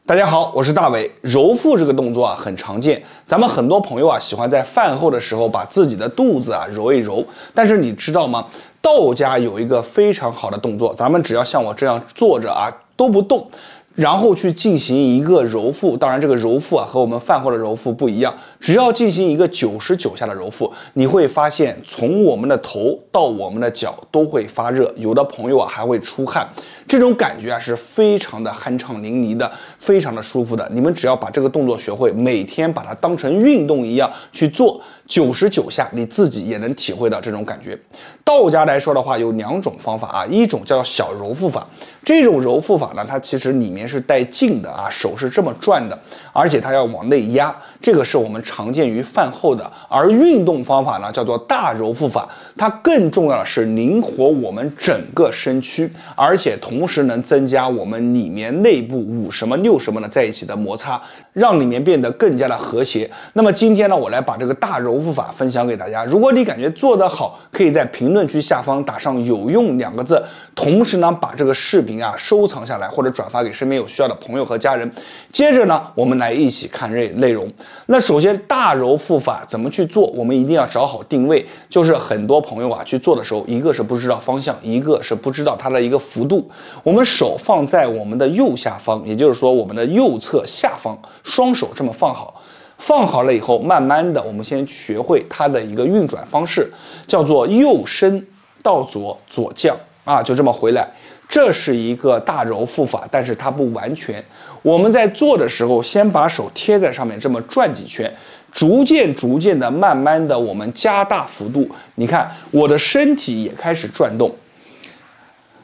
大家好，我是大伟。揉腹这个动作啊很常见，咱们很多朋友啊喜欢在饭后的时候把自己的肚子啊揉一揉。但是你知道吗？道家有一个非常好的动作，咱们只要像我这样坐着啊都不动，然后去进行一个揉腹。当然，这个揉腹啊和我们饭后的揉腹不一样，只要进行一个99下的揉腹，你会发现从我们的头到我们的脚都会发热，有的朋友啊还会出汗。这种感觉啊是非常的酣畅淋漓的，非常的舒服的。你们只要把这个动作学会，每天把它当成运动一样去做99下，你自己也能体会到这种感觉。道家来说的话，有2种方法啊，一种叫小揉腹法。这种揉腹法呢，它其实里面是带劲的啊，手是这么转的，而且它要往内压，这个是我们常见于饭后的。而运动方法呢，叫做大揉腹法，它更重要的是灵活我们整个身躯，而且同时能增加我们里面内部5什么6什么的在一起的摩擦，让里面变得更加的和谐。那么今天呢，我来把这个大揉腹法分享给大家。如果你感觉做得好，可以在评论区下方打上有用2个字，同时呢把这个视频啊收藏下来，或者转发给身边有需要的朋友和家人。接着呢，我们来一起看内容。那首先大揉腹法怎么去做，我们一定要找好定位。就是很多朋友啊去做的时候，一个是不知道方向，一个是不知道它的一个幅度。我们手放在我们的右下方，也就是说我们的右侧下方，双手这么放好。放好了以后，慢慢的我们先学会它的一个运转方式，叫做右伸到左，左降啊，就这么回来。这是一个大揉腹法，但是它不完全。我们在做的时候，先把手贴在上面，这么转几圈，逐渐的、慢慢的，我们加大幅度。你看，我的身体也开始转动。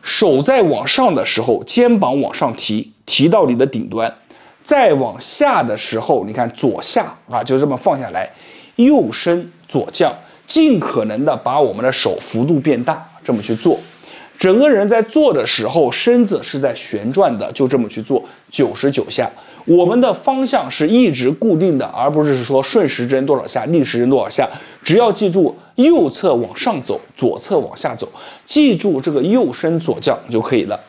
手在往上的时候，肩膀往上提，提到你的顶端；再往下的时候，你看左下啊，就这么放下来，右伸左降，尽可能的把我们的手幅度变大，这么去做。整个人在做的时候，身子是在旋转的，就这么去做99下。我们的方向是一直固定的，而不是说顺时针多少下，逆时针多少下。只要记住右侧往上走，左侧往下走，记住这个右伸左降就可以了。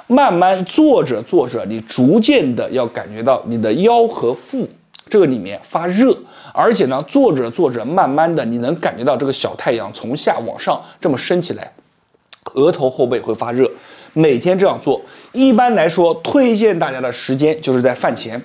慢慢做着做着，你逐渐的要感觉到你的腰和腹这个里面发热，而且呢，做着做着，慢慢的你能感觉到这个小太阳从下往上这么升起来。额头后背会发热，每天这样做。一般来说，推荐大家的时间就是在饭前。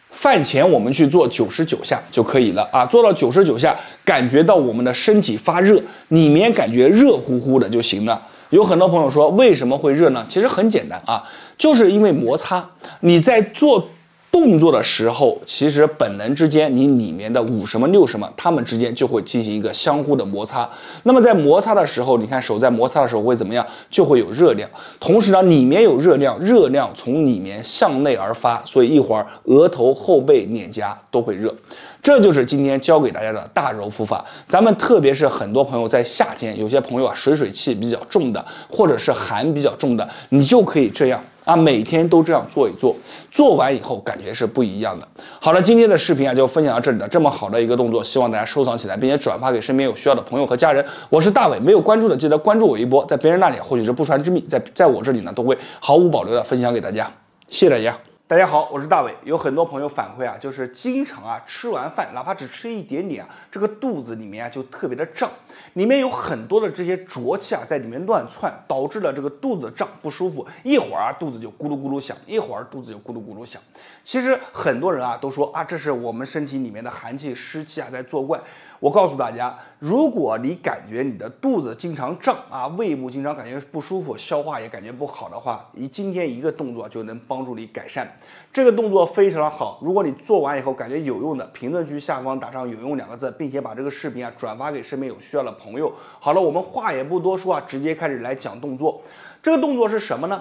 饭前我们去做99下就可以了啊，做到99下，感觉到我们的身体发热，里面感觉热乎乎的就行了。有很多朋友说为什么会热呢？其实很简单啊，就是因为摩擦。你在做动作的时候，其实本能之间，你里面的5什么6什么，它们之间就会进行一个相互的摩擦。那么在摩擦的时候，你看手在摩擦的时候会怎么样？就会有热量。同时呢，里面有热量，热量从里面向内而发，所以一会儿额头、后背、脸颊都会热。这就是今天教给大家的大揉腹法。咱们特别是很多朋友在夏天，有些朋友啊水气比较重的，或者是寒比较重的，你就可以这样。啊，每天都这样做一做，做完以后感觉是不一样的。好了，今天的视频啊就分享到这里了。这么好的一个动作，希望大家收藏起来，并且转发给身边有需要的朋友和家人。我是大伟，没有关注的记得关注我一波，在别人那里或许是不传之秘，在我这里呢都会毫无保留的分享给大家。谢谢大家。大家好，我是大伟。有很多朋友反馈啊，就是经常啊吃完饭，哪怕只吃一点点啊，这个肚子里面啊就特别的胀，里面有很多的这些浊气啊在里面乱窜，导致了这个肚子胀不舒服，一会儿啊肚子就咕噜咕噜响，一会儿肚子就咕噜咕噜响。其实很多人啊都说啊，这是我们身体里面的寒气湿气啊在作怪。我告诉大家，如果你感觉你的肚子经常胀啊，胃部经常感觉不舒服，消化也感觉不好的话，今天一个动作就能帮助你改善。这个动作非常的好，如果你做完以后感觉有用的，评论区下方打上有用2个字，并且把这个视频啊转发给身边有需要的朋友。好了，我们话也不多说啊，直接开始来讲动作。这个动作是什么呢？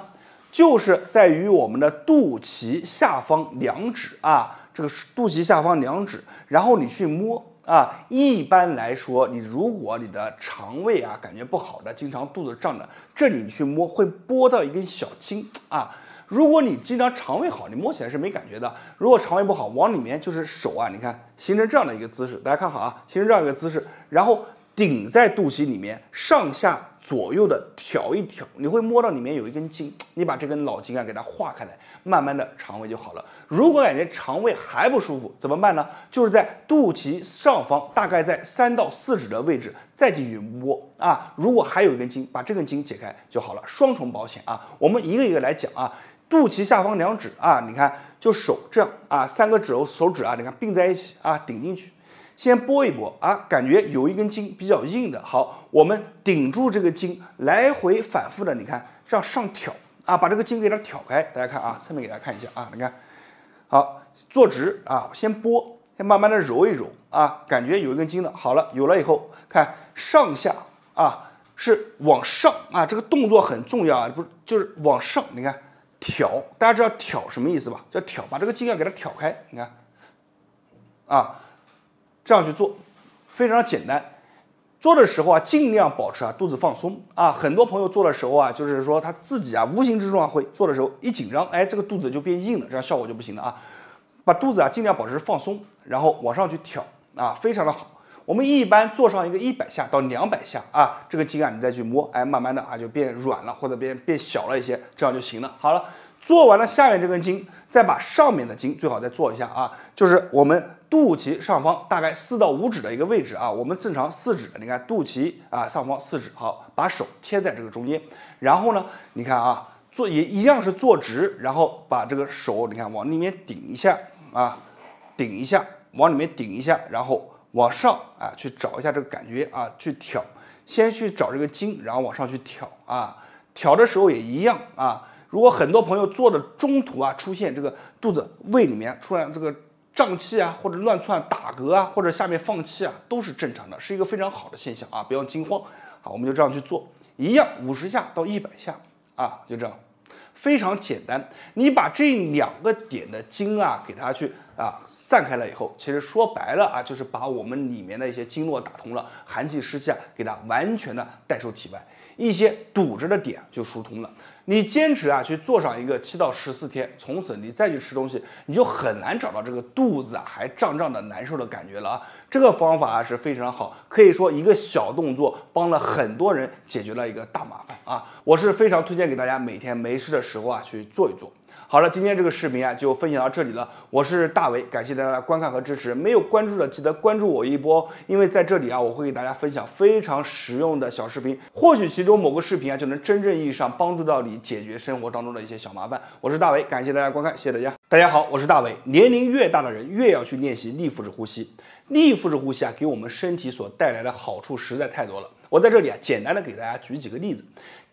就是在于我们的肚脐下方2指啊，这个肚脐下方2指，然后你去摸。啊，一般来说，如果你的肠胃啊感觉不好的，经常肚子胀的，这里你去摸会拨到一根小筋啊。如果你经常肠胃好，你摸起来是没感觉的。如果肠胃不好，往里面就是手啊，你看形成这样的一个姿势，大家看好啊，形成这样一个姿势，然后顶在肚脐里面，上下左右的挑一挑，你会摸到里面有一根筋，你把这根老筋啊给它化开来，慢慢的肠胃就好了。如果感觉肠胃还不舒服，怎么办呢？就是在肚脐上方，大概在3到4指的位置，再继续摸啊。如果还有一根筋，把这根筋解开就好了，双重保险啊。我们一个一个来讲啊。肚脐下方2指啊，你看就手这样啊，3个手指啊，你看并在一起啊，顶进去。先拨一拨啊，感觉有一根筋比较硬的，好，我们顶住这个筋，来回反复的，你看这样上挑啊，把这个筋给它挑开。大家看啊，侧面给大家看一下啊，你看，好，坐直啊，先拨，先慢慢的揉一揉啊，感觉有一根筋的，好了，有了以后，看上下啊，是往上啊，这个动作很重要啊，不是就是往上，你看。挑，大家知道挑什么意思吧？叫挑，把这个筋啊给它挑开，你看，啊，这样去做，非常简单。做的时候啊，尽量保持啊肚子放松啊。很多朋友做的时候啊，就是说他自己啊无形之中啊会做的时候一紧张，哎，这个肚子就变硬了，这样效果就不行了啊。把肚子啊尽量保持放松，然后往上去挑啊，非常的好。我们一般做上一个100下到200下啊，这个筋啊你再去摸，哎，慢慢的啊就变软了或者变小了一些，这样就行了。好了，做完了下面这根筋，再把上面的筋最好再做一下啊，就是我们肚脐上方大概4到5指的一个位置啊，我们正常4指，你看肚脐啊上方4指，好，把手贴在这个中间，然后呢，你看啊，做也一样是坐直，然后把这个手你看往里面顶一下啊，顶一下，往里面顶一下，然后。往上啊，去找一下这个感觉啊，去挑，先去找这个筋，然后往上去挑啊，挑的时候也一样啊。如果很多朋友做的中途啊出现这个肚子胃里面出现这个胀气啊，或者乱窜打嗝啊，或者下面放气啊，都是正常的，是一个非常好的现象啊，不要惊慌。好，我们就这样去做，一样50下到100下啊，就这样。非常简单，你把这2个点的筋啊，给它去散开了以后，其实说白了啊，就是把我们里面的一些经络打通了，寒气湿气啊，给它完全的带出体外，一些堵着的点就疏通了。你坚持啊去做上一个7到14天，从此你再去吃东西，你就很难找到这个肚子啊还胀胀的难受的感觉了啊。这个方法啊是非常好，可以说一个小动作帮了很多人解决了一个大麻烦啊。我是非常推荐给大家每天没事的时候啊去做一做。好了，今天这个视频啊就分享到这里了。我是大伟，感谢大家的观看和支持。没有关注的记得关注我一波，因为在这里啊我会给大家分享非常实用的小视频，或许其中某个视频啊就能真正意义上帮助到你解决生活当中的一些小麻烦。我是大伟，感谢大家观看，谢谢大家。大家好，我是大伟。年龄越大的人越要去练习逆腹式呼吸。逆腹式呼吸啊给我们身体所带来的好处实在太多了。我在这里啊简单的给大家举几个例子。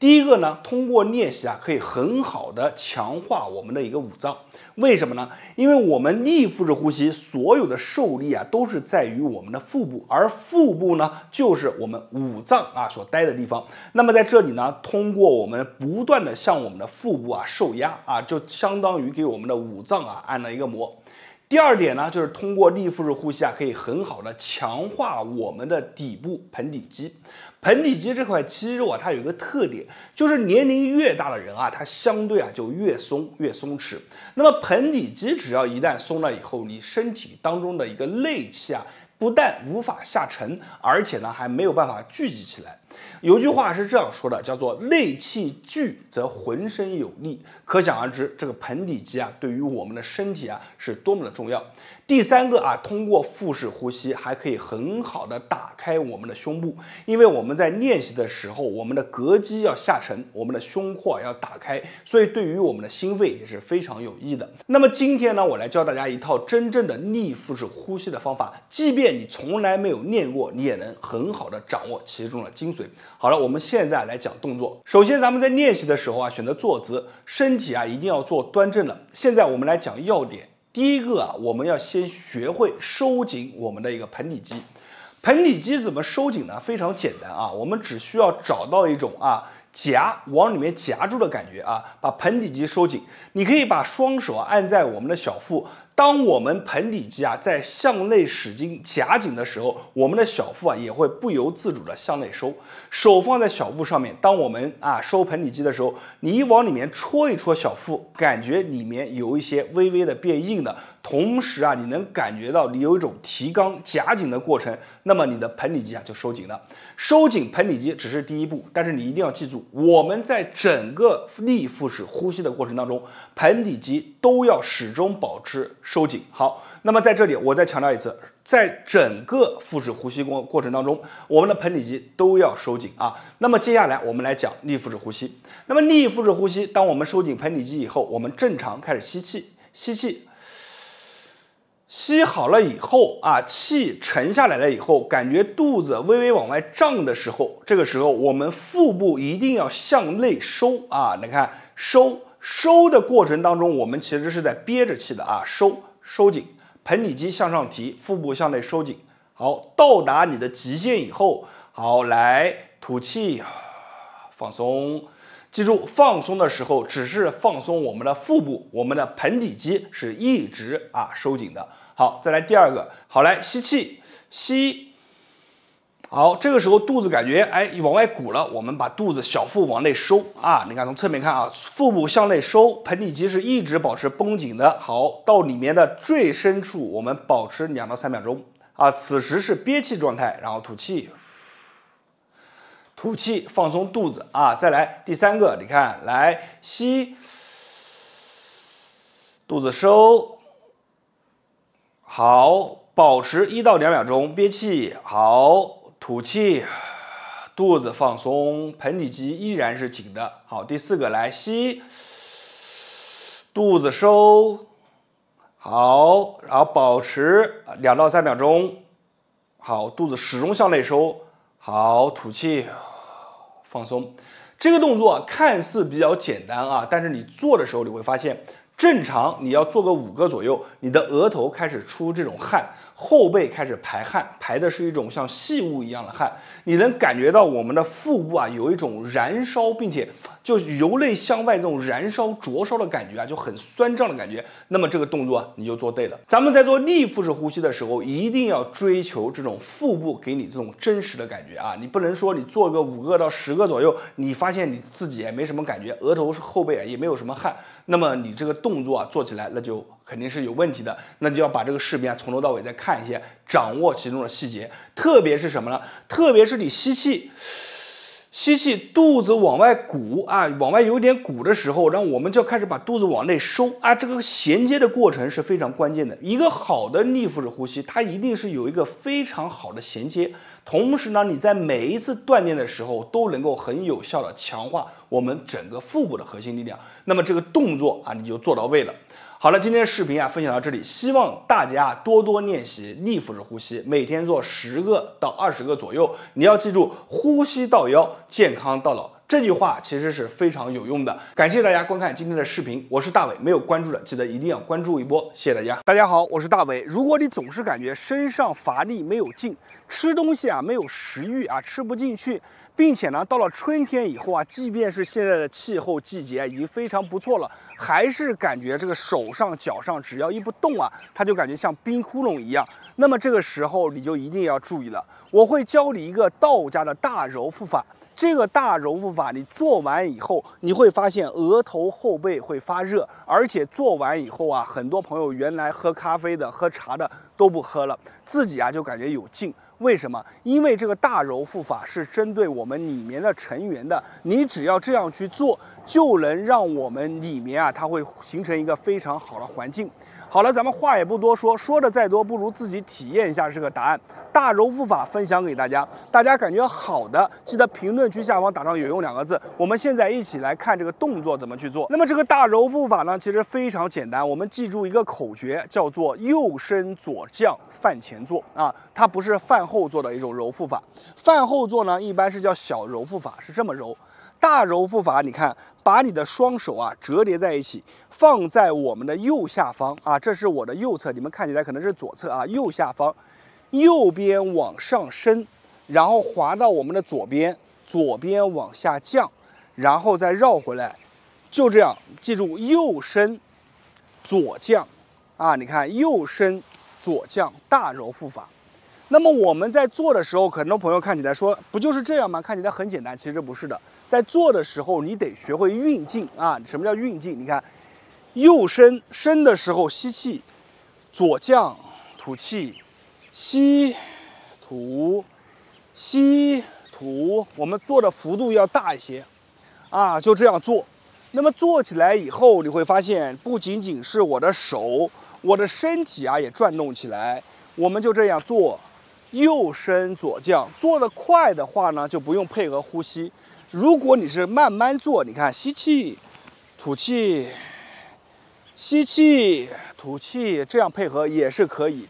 第一个呢，通过练习啊，可以很好的强化我们的一个五脏。为什么呢？因为我们逆腹式呼吸，所有的受力啊，都是在于我们的腹部，而腹部呢，就是我们五脏啊所待的地方。那么在这里呢，通过我们不断的向我们的腹部啊受压啊，就相当于给我们的五脏啊按了一个摩。第二点呢，就是通过逆腹式呼吸啊，可以很好的强化我们的底部盆底肌。盆底肌这块肌肉啊，它有一个特点，就是年龄越大的人啊，它相对啊就越松弛。那么盆底肌只要一旦松了以后，你身体当中的一个内气啊，不但无法下沉，而且呢还没有办法聚集起来。有句话是这样说的，叫做内气聚则浑身有力。可想而知，这个盆底肌啊，对于我们的身体啊是多么的重要。第三个啊，通过腹式呼吸还可以很好的打开我们的胸部，因为我们在练习的时候，我们的膈肌要下沉，我们的胸廓要打开，所以对于我们的心肺也是非常有益的。那么今天呢，我来教大家一套真正的逆腹式呼吸的方法，即便你从来没有练过，你也能很好的掌握其中的精髓。好了，我们现在来讲动作。首先，咱们在练习的时候啊，选择坐姿，身体啊一定要做端正了。现在我们来讲要点。第一个啊，我们要先学会收紧我们的一个盆底肌。盆底肌怎么收紧呢？非常简单啊，我们只需要找到一种往里面夹住的感觉啊，把盆底肌收紧。你可以把双手按在我们的小腹，当我们盆底肌啊在向内使劲夹紧的时候，我们的小腹啊也会不由自主的向内收。手放在小腹上面，当我们收盆底肌的时候，你一往里面戳一戳小腹，感觉里面有一些微微的变硬的，同时啊你能感觉到你有一种提肛夹紧的过程，那么你的盆底肌啊就收紧了。收紧盆底肌只是第一步，但是你一定要记住，我们在整个逆腹式呼吸的过程当中，盆底肌都要始终保持收紧。好，那么在这里我再强调一次，在整个腹式呼吸过程当中，我们的盆底肌都要收紧啊。那么接下来我们来讲逆腹式呼吸。那么逆腹式呼吸，当我们收紧盆底肌以后，我们正常开始吸气，吸气。吸好了以后啊，气沉下来了以后，感觉肚子微微往外胀的时候，这个时候我们腹部一定要向内收啊。你看收的过程当中，我们其实是在憋着气的啊，收紧，盆底肌向上提，腹部向内收紧。好，到达你的极限以后，好，来吐气，放松。记住，放松的时候只是放松我们的腹部，我们的盆底肌是一直收紧的。好，再来第二个，好，来吸气，吸，好，这个时候肚子感觉往外鼓了，我们把肚子小腹往内收啊，你看从侧面看啊，腹部向内收，盆底肌是一直保持绷紧的。好，到里面的最深处，我们保持2到3秒钟啊，此时是憋气状态，然后吐气。吐气，放松肚子啊！再来第三个，你看，来吸，肚子收，好，保持1到2秒钟，憋气，好，吐气，肚子放松，盆底肌依然是紧的。好，第四个，来吸，肚子收，好，然后保持2到3秒钟，好，肚子始终向内收，好，吐气。放松，这个动作看似比较简单啊，但是你做的时候你会发现，正常你要做个5个左右，你的额头开始出这种汗，后背开始排汗，排的是一种像细雾一样的汗，你能感觉到我们的腹部有一种燃烧，并且就由内向外这种燃烧灼烧的感觉就很酸胀的感觉，那么这个动作你就做对了。咱们在做逆腹式呼吸的时候，一定要追求这种腹部给你这种真实的感觉啊，你不能说你做个5个到10个左右，你发现你自己也没什么感觉，额头后背也没有什么汗，那么你这个动作做起来那就肯定是有问题的，那就要把这个视频从头到尾再看一些，掌握其中的细节，特别是什么呢？特别是你吸气，肚子往外鼓往外有点鼓的时候，然后我们就要开始把肚子往内收这个衔接的过程是非常关键的。一个好的逆腹式呼吸，它一定是有一个非常好的衔接，同时呢，你在每一次锻炼的时候都能够很有效的强化我们整个腹部的核心力量，那么这个动作你就做到位了。好了，今天的视频分享到这里，希望大家多多练习逆腹式呼吸，每天做10个到20个左右。你要记住，呼吸到腰，健康到老。这句话其实是非常有用的。感谢大家观看今天的视频，我是大伟，没有关注的记得一定要关注一波，谢谢大家。大家好，我是大伟。如果你总是感觉身上乏力没有劲，吃东西没有食欲吃不进去，并且呢到了春天以后即便是现在的气候季节已经非常不错了，还是感觉这个手上脚上只要一不动它就感觉像冰窟窿一样，那么这个时候你就一定要注意了。我会教你一个道家的大揉腹法。这个大揉腹法你做完以后，你会发现额头后背会发热，而且做完以后很多朋友原来喝咖啡的喝茶的都不喝了，自己就感觉有劲。为什么？因为这个大揉腹法是针对我们里面的成员的，你只要这样去做，就能让我们里面它会形成一个非常好的环境。好了，咱们话也不多说，说的再多不如自己体验一下这个答案。大揉腹法分享给大家，大家感觉好的，记得评论区下方打上有用2个字。我们现在一起来看这个动作怎么去做。那么这个大揉腹法呢，其实非常简单，我们记住一个口诀，叫做右伸左降，饭前做它不是饭后做的一种揉腹法。饭后做呢，一般是叫小揉腹法，是这么揉。大揉腹法，你看，把你的双手折叠在一起，放在我们的右下方这是我的右侧，你们看起来可能是左侧右下方，右边往上伸，然后滑到我们的左边，左边往下降，然后再绕回来，就这样，记住右伸，左降，啊，你看右伸左降大揉腹法。那么我们在做的时候，很多朋友看起来说不就是这样吗？看起来很简单，其实不是的。在做的时候，你得学会运劲啊。什么叫运劲？你看，右伸的时候吸气，左降吐气，吸吐吸吐，我们做的幅度要大一些啊，就这样做。那么做起来以后，你会发现不仅仅是我的手，我的身体啊也转动起来。我们就这样做，右伸左降。做得快的话呢，就不用配合呼吸。如果你是慢慢做，你看吸气，吐气，吸气，吐气，这样配合也是可以。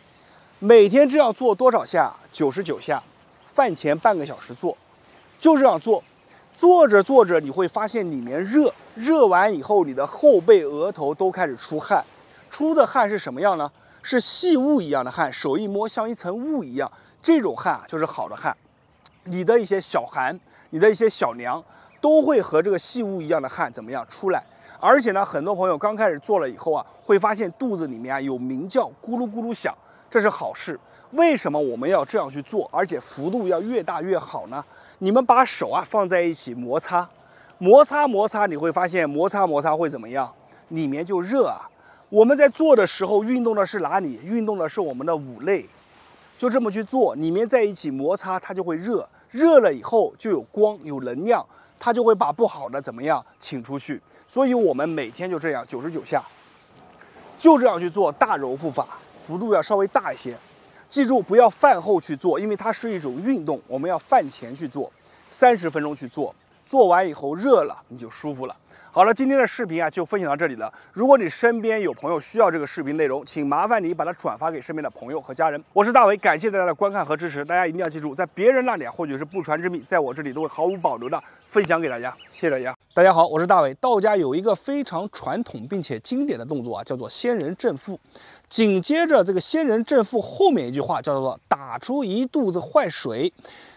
每天这样做多少下？99下，饭前半个小时做，就这样做。做着做着，你会发现里面热，热完以后，你的后背、额头都开始出汗。出的汗是什么样呢？是细雾一样的汗，手一摸像一层雾一样，这种汗啊就是好的汗。你的一些小寒，你的一些小凉，都会和这个细雾一样的汗怎么样出来？而且呢，很多朋友刚开始做了以后啊，会发现肚子里面啊有鸣叫，咕噜咕噜响，这是好事。为什么我们要这样去做？而且幅度要越大越好呢？你们把手啊放在一起摩擦，摩擦摩擦，你会发现摩擦摩擦会怎么样？里面就热啊。我们在做的时候运动的是哪里？运动的是我们的五肋，就这么去做，里面在一起摩擦，它就会热，热了以后就有光有能量，它就会把不好的怎么样请出去。所以我们每天就这样99下，就这样去做大揉腹法，幅度要稍微大一些。记住不要饭后去做，因为它是一种运动，我们要饭前去做，30分钟去做，做完以后热了你就舒服了。好了，今天的视频啊就分享到这里了。如果你身边有朋友需要这个视频内容，请麻烦你把它转发给身边的朋友和家人。我是大伟，感谢大家的观看和支持。大家一定要记住，在别人那里或许是不传之秘，在我这里都会毫无保留的分享给大家。谢谢大家。大家好，我是大伟。道家有一个非常传统并且经典的动作啊，叫做仙人正腹。紧接着这个仙人正腹后面一句话叫做打出一肚子坏水。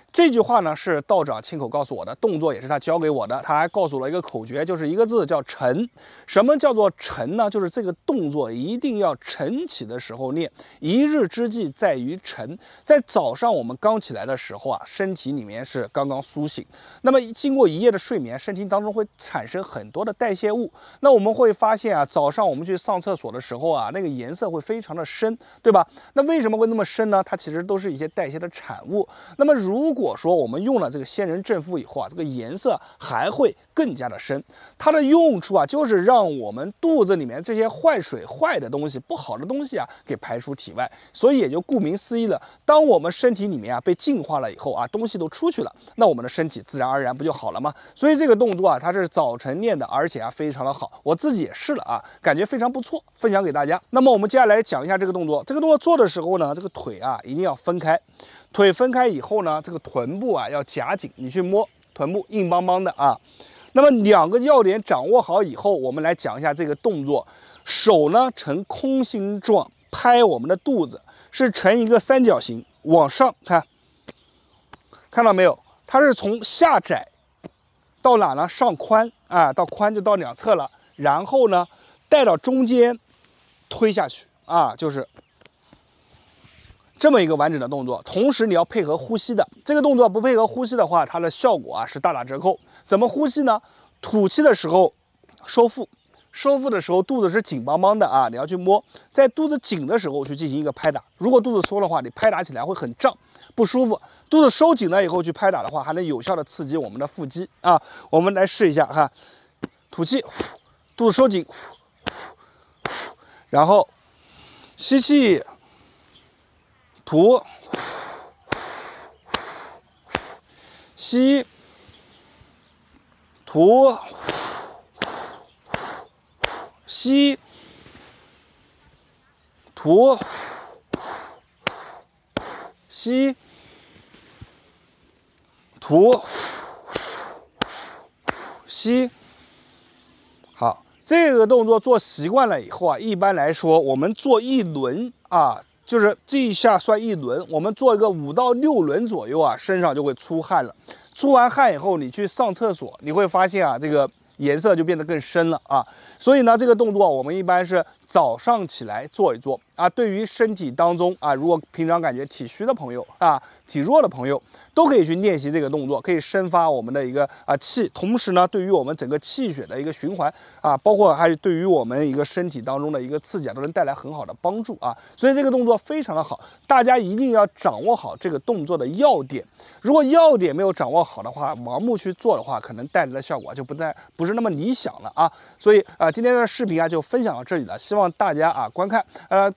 这句话呢是道长亲口告诉我的，动作也是他教给我的。他还告诉了一个口诀，就是一个字叫沉。什么叫做沉呢？就是这个动作一定要晨起的时候练。一日之计在于晨，在早上我们刚起来的时候啊，身体里面是刚刚苏醒，那么经过一夜的睡眠，身体当中会产生很多的代谢物。那我们会发现啊，早上我们去上厕所的时候啊，那个颜色会非常的深，对吧？那为什么会那么深呢？它其实都是一些代谢的产物。那么如果说我们用了这个仙人正腹以后啊，这个颜色还会更加的深。它的用处啊，就是让我们肚子里面这些坏水、坏的东西、不好的东西啊，给排出体外。所以也就顾名思义了，当我们身体里面啊被净化了以后啊，东西都出去了，那我们的身体自然而然不就好了吗？所以这个动作啊，它是早晨练的，而且啊非常的好，我自己也试了啊，感觉非常不错，分享给大家。那么我们接下来讲一下这个动作。这个动作做的时候呢，这个腿啊一定要分开。腿分开以后呢，这个臀部啊要夹紧，你去摸臀部硬邦邦的啊。那么两个要点掌握好以后，我们来讲一下这个动作。手呢呈空心状拍我们的肚子，是呈一个三角形往上看到没有？它是从下窄到哪呢？上宽啊，到宽就到两侧了，然后呢带到中间推下去啊，就是这么一个完整的动作。同时你要配合呼吸的，这个动作不配合呼吸的话，它的效果啊是大打折扣。怎么呼吸呢？吐气的时候收腹，收腹的时候肚子是紧邦邦的啊，你要去摸，在肚子紧的时候去进行一个拍打。如果肚子缩的话，你拍打起来会很胀不舒服。肚子收紧了以后去拍打的话，还能有效的刺激我们的腹肌啊。我们来试一下哈，吐气，肚子收紧，然后吸气。吐，吸，吐，吸，吐，吸，吐，吸。好，这个动作做习惯了以后啊，一般来说我们做一轮啊。就是这一下算一轮，我们做一个5到6轮左右啊，身上就会出汗了。出完汗以后，你去上厕所，你会发现啊，这个颜色就变得更深了啊。所以呢，这个动作我们一般是早上起来做一做啊。对于身体当中啊，如果平常感觉体虚的朋友啊、体弱的朋友，都可以去练习这个动作，可以生发我们的一个气，同时呢，对于我们整个气血的一个循环啊，包括还有对于我们一个身体当中的一个刺激啊，都能带来很好的帮助啊。所以这个动作非常的好，大家一定要掌握好这个动作的要点。如果要点没有掌握好的话，盲目去做的话，可能带来的效果就不是那么理想了啊。所以今天的视频就分享到这里了，希望大家观看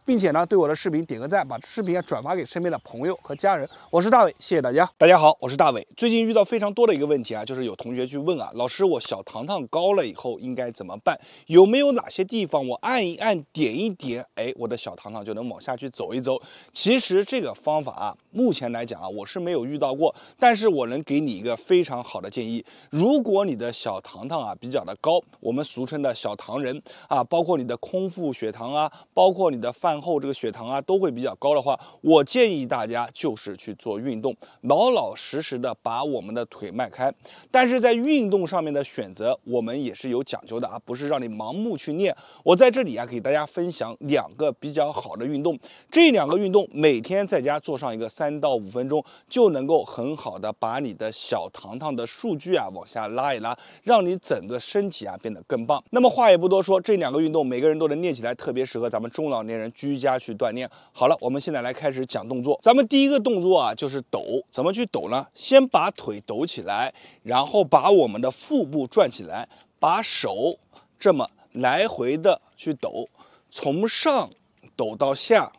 并且呢对我的视频点个赞，把视频转发给身边的朋友和家人。我是大伟，谢谢大家。大家好，我是大伟。最近遇到非常多的一个问题就是有同学去问老师，我小糖糖高了以后应该怎么办？有没有哪些地方我按一按、点一点，我的小糖糖就能往下去走一走？其实这个方法目前来讲我是没有遇到过，但是我能给你一个非常好的建议。如果你的小糖糖比较的高，我们俗称的小糖人包括你的空腹血糖包括你的饭后这个血糖都会比较高的话，我建议大家就是去做运动，老老实实的把我们的腿迈开。但是在运动上面的选择，我们也是有讲究的不是让你盲目去练。我在这里给大家分享2个比较好的运动，这2个运动每天在家做上一个3到5分钟，就能够很好的把你的小糖糖的数据往下拉一拉，让你整个身体变得更棒。那么话也不多说，这2个运动每个人都能练起来，特别适合咱们中老年人居家去锻炼。好了，我们现在来开始讲动作。咱们第一个动作就是抖。怎么去抖呢？先把腿抖起来，然后把我们的腹部转起来，把手这么来回的去抖，从上抖到下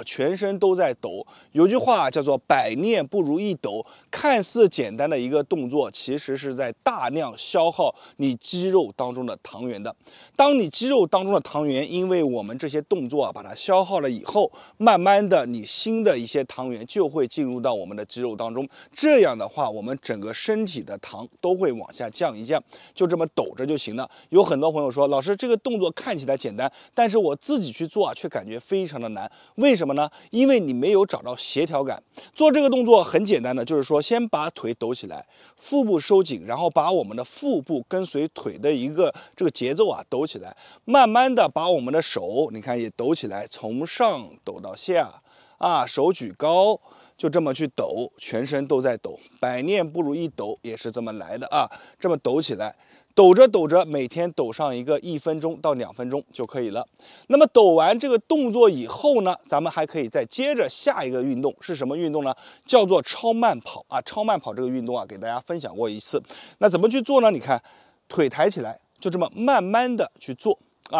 全身都在抖。有句话叫做百练不如一抖，看似简单的一个动作，其实是在大量消耗你肌肉当中的糖原的。当你肌肉当中的糖原因为我们这些动作把它消耗了以后，慢慢的你新的一些糖原就会进入到我们的肌肉当中，这样的话我们整个身体的糖都会往下降一降，就这么抖着就行了。有很多朋友说，老师这个动作看起来简单，但是我自己去做却感觉非常的难。为什么呢？因为你没有找到协调感。做这个动作很简单的，就是说先把腿抖起来，腹部收紧，然后把我们的腹部跟随腿的一个这个节奏抖起来，慢慢的把我们的手你看也抖起来，从上抖到下手举高，就这么去抖，全身都在抖。百练不如一抖也是这么来的这么抖起来。抖着抖着，每天抖上一个1分钟到2分钟就可以了。那么抖完这个动作以后呢，咱们还可以再接着下一个运动是什么运动呢？叫做超慢跑超慢跑这个运动给大家分享过一次。那怎么去做呢？你看，腿抬起来，就这么慢慢的去做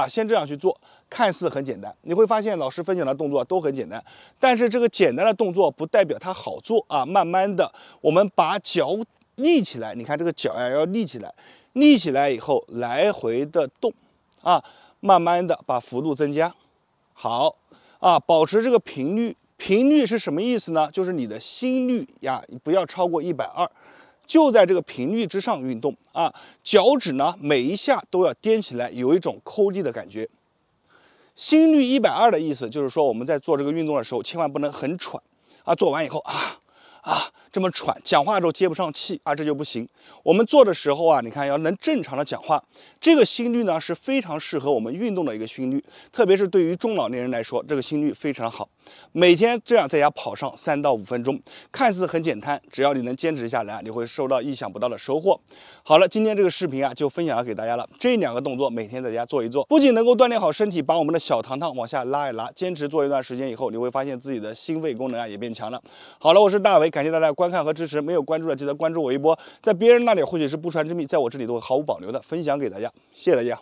先这样去做，看似很简单。你会发现老师分享的动作都很简单，但是这个简单的动作不代表它好做慢慢的，我们把脚立起来，你看这个脚要立起来。立起来以后，来回的动慢慢的把幅度增加，好保持这个频率。频率是什么意思呢？就是你的心率不要超过120，就在这个频率之上运动脚趾呢每一下都要踮起来，有一种抠地的感觉。心率120的意思就是说我们在做这个运动的时候，千万不能很喘做完以后这么喘，讲话都接不上气这就不行。我们做的时候你看要能正常的讲话，这个心率呢是非常适合我们运动的一个心率，特别是对于中老年人来说，这个心率非常好。每天这样在家跑上3到5分钟，看似很简单，只要你能坚持下来，你会收到意想不到的收获。好了，今天这个视频就分享给大家了。这2个动作每天在家做一做，不仅能够锻炼好身体，把我们的小糖糖往下拉一拉，坚持做一段时间以后，你会发现自己的心肺功能也变强了。好了，我是大伟，感谢大家观看和支持，没有关注的记得关注我一波，在别人那里或许是不传之秘，在我这里都会毫无保留的分享给大家，谢谢大家。